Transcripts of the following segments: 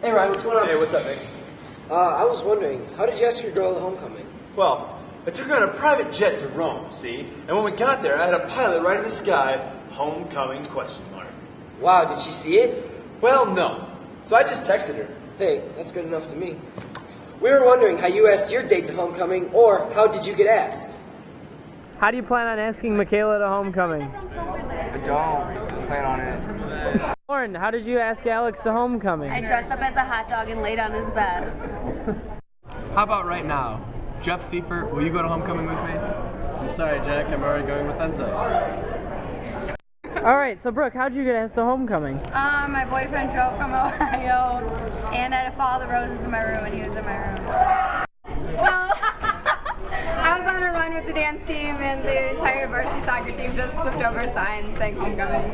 Hey Ryan, what's going on? Hey, what's up, Nick? I was wondering, how did you ask your girl to homecoming? Well, I took her on a private jet to Rome, see? And when we got there, I had a pilot right in the sky, homecoming question mark. Wow, did she see it? Well, no. So I just texted her. Hey, that's good enough to me. We were wondering how you asked your date to homecoming, or how did you get asked? How do you plan on asking Michaela to homecoming? I don't plan on it. Lauren, how did you ask Alex to homecoming? I dressed up as a hot dog and laid on his bed. How about right now? Jeff Seifert, will you go to homecoming with me? I'm sorry, Jack. I'm already going with Enzo. All right, so Brooke, how'd you get asked to homecoming? My boyfriend drove from Ohio and I had to follow the roses in my room and he was in my room. Well, I was on a run with the dance team and the entire varsity soccer team just flipped over a sign saying homecoming.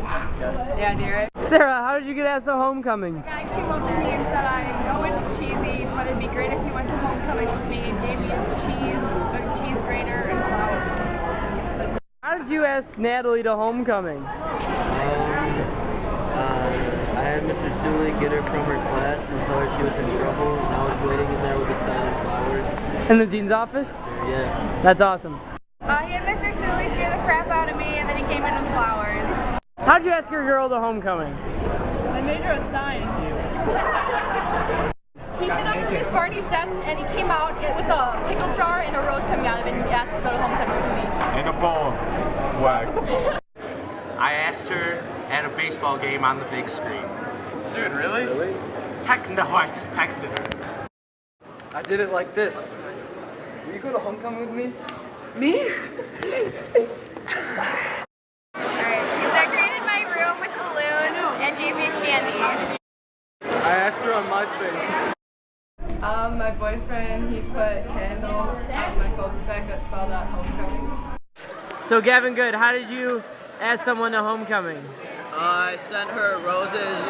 Yeah, do it. Sarah, how did you get asked to homecoming? A guy came up to me and said, I know it's cheesy, but it'd be great if you went to homecoming with me and gave me a cheese grater and flowers. How did you ask Natalie to homecoming? I had Mr. Sully get her from her class and tell her she was in trouble, and I was waiting in there with a sign and flowers. In the dean's office? Yeah. That's awesome. He had Mr. Sully scare the crap out of me and then he came in with flowers. How'd you ask your girl to homecoming? I made her a sign. He went up to his Sparty's desk and he came out with a pickle jar and a rose coming out of it and he asked to go to homecoming with me. And a poem. Swag. I asked her at a baseball game on the big screen. Dude, really? Heck no, I just texted her. I did it like this. Will you go to homecoming with me? Me? Alright, he decorated my room with balloons and gave me candy. I asked her on MySpace. My boyfriend, he put candles on my cul-de-sac that spelled out homecoming. So Gavin Good, how did you ask someone to homecoming? I sent her roses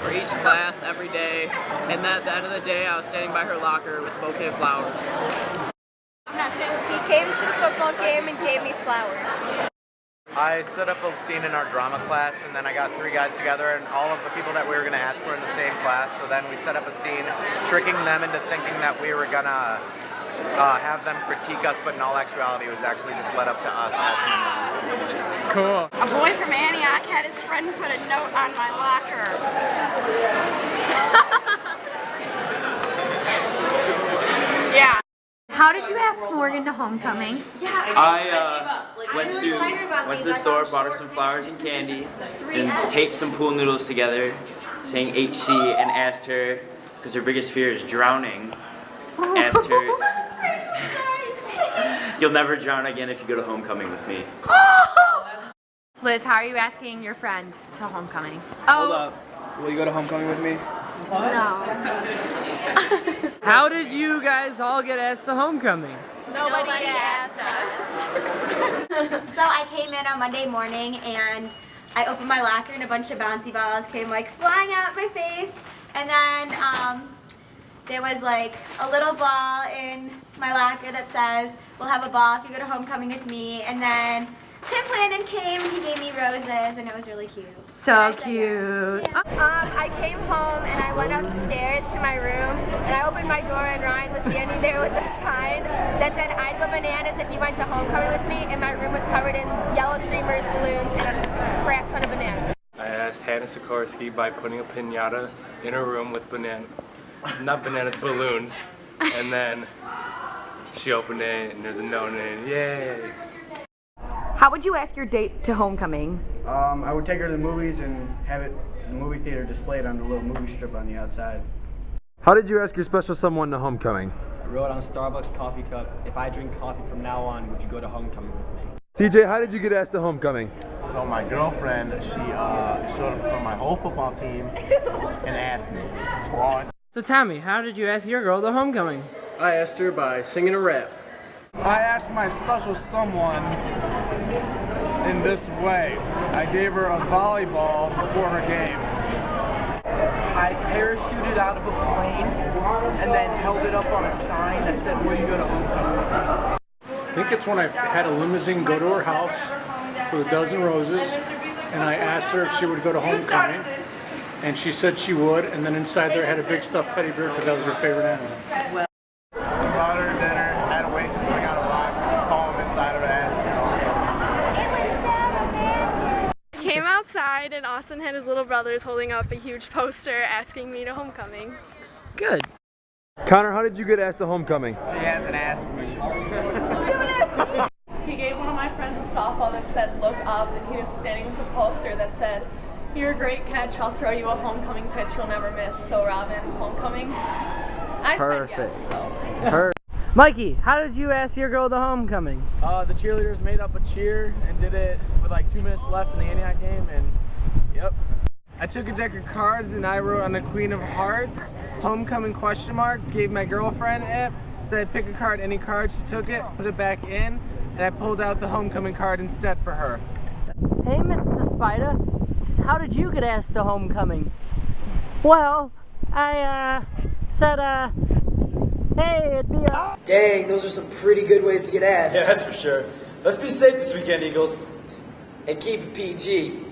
for each class every day, and at the end of the day, I was standing by her locker with a bouquet of flowers. He came to the football game and gave me flowers. I set up a scene in our drama class, and then I got 3 guys together, and all of the people that we were going to ask were in the same class. So then we set up a scene, tricking them into thinking that we were going to have them critique us, but in all actuality, it was actually just led up to us asking them. Cool. A boy from Antioch had his friend put a note on my locker. Yeah. How did you ask Morgan to homecoming? I went to the store, bought her some flowers and candy, and taped some pool noodles together, saying HC, and asked her, because her biggest fear is drowning, asked her, you'll never drown again if you go to homecoming with me. Liz, how are you asking your friend to homecoming? Hold up. Will you go to homecoming with me? No. How did you guys all get asked to homecoming? Nobody asked us. So I came in on Monday morning and I opened my locker and a bunch of bouncy balls came like flying out my face. And then there was like a little ball in my locker that says, we'll have a ball if you go to homecoming with me. And then Tim Landon came and he gave me roses and it was really cute. So cute. I came home and I went upstairs to my room and I opened my door and Ryan was standing there with a sign that said, I'd go bananas if you went to homecoming with me, and my room was covered in yellow streamers, balloons, and a crap ton of bananas. I asked Hannah Sikorsky by putting a piñata in her room with balloons, and then she opened it and there's a note in it. Yay! How would you ask your date to homecoming? I would take her to the movies and have it in the movie theater displayed on the little movie strip on the outside. How did you ask your special someone to homecoming? I wrote on a Starbucks coffee cup, if I drink coffee from now on, would you go to homecoming with me? TJ, how did you get asked to homecoming? So my girlfriend, she showed up from my whole football team and asked me. So Tommy, how did you ask your girl to homecoming? I asked her by singing a rap. I asked my special someone in this way. I gave her a volleyball before her game. I parachuted out of a plane and then held it up on a sign that said, will you go to homecoming? I think it's when I had a limousine go to her house with a dozen roses, and I asked her if she would go to homecoming, and she said she would, and then inside there had a big stuffed teddy bear because that was her favorite animal. We brought her dinner, had a waitress bring out a box, poem inside of it, asking Came outside and Austin and his little brothers holding up a huge poster asking me to homecoming. Good. Connor, how did you get asked to homecoming? She hasn't asked me. He gave one of my friends a softball that said, "Look up," and he was standing with a poster that said, "You're a great catch, I'll throw you a homecoming pitch you'll never miss, so Robin, homecoming." I Perfect. said yes, so. Perfect. Mikey, how did you ask your girl to homecoming? The cheerleaders made up a cheer and did it with like 2 minutes left in the Antioch game, and yep. I took a deck of cards and I wrote on the Queen of Hearts, homecoming question mark, gave my girlfriend it, said pick a card, any card, she took it, put it back in, and I pulled out the homecoming card instead for her. Hey, Mr. Spider, how did you get asked to homecoming? Well, I said, hey, it'd be a... Dang, those are some pretty good ways to get asked. Yeah, that's for sure. Let's be safe this weekend, Eagles. And keep it PG.